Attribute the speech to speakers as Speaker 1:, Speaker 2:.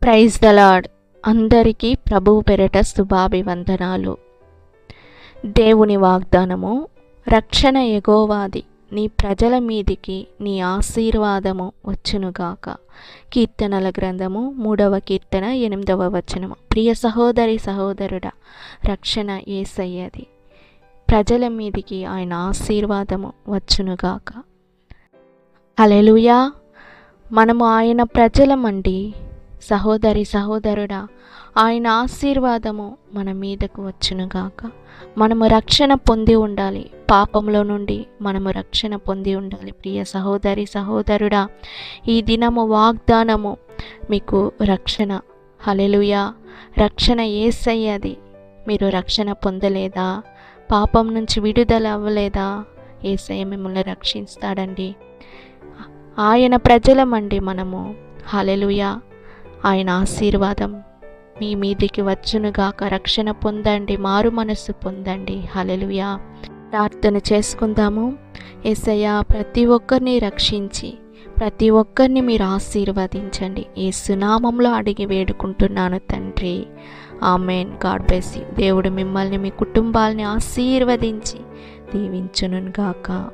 Speaker 1: Praise the lord. అందరికీ ప్రభువు పేరిట శుభాభివందనాలు. దేవుని వాగ్దానము, రక్షణ యెహోవాది, నీ ప్రజల మీదికి నీ ఆశీర్వాదము వచ్చునుగాక. కీర్తనల గ్రంథము 3వ కీర్తన 8వ వచనము. ప్రియ సహోదరి సహోదరుడా, రక్షణ యేసయ్యది. ప్రజల మీదికి ఆయన ఆశీర్వాదము వచ్చునుగాక. హల్లెలూయా. మనము ఆయన ప్రజలమండి. సహోదరి సహోదరుడా, ఆయన ఆశీర్వాదము మన మీదకు వచ్చునుగాక. మనము రక్షణ పొంది ఉండాలి. పాపంలో నుండి మనము రక్షణ పొంది ఉండాలి. ప్రియ సహోదరి సహోదరుడా, ఈ దినము వాగ్దానము మీకు రక్షణ. హల్లెలూయా. రక్షణ యేసయ్యది. మీరు రక్షణ పొందలేదా? పాపం నుంచి విడుదల అవ్వలేదా? యేసయ్య మిమ్మల్ని రక్షిస్తాడండి. ఆయన ప్రజలమండి మనము. హల్లెలూయా. ఆయన ఆశీర్వాదం మీ మీదికి వచ్చునుగాక. రక్షణ పొందండి, మారు మనస్సు పొందండి. హల్లెలూయా. ప్రార్థన చేసుకుందాము. యేసయ్య, ప్రతి ఒక్కరిని రక్షించి ప్రతి ఒక్కరిని మీరు ఆశీర్వదించండి. యేసు నామములో అడిగి వేడుకుంటున్నాను తండ్రి. ఆమేన్. God bless you. దేవుడు మిమ్మల్ని మీ కుటుంబాలని ఆశీర్వదించి దీవించునుగాక.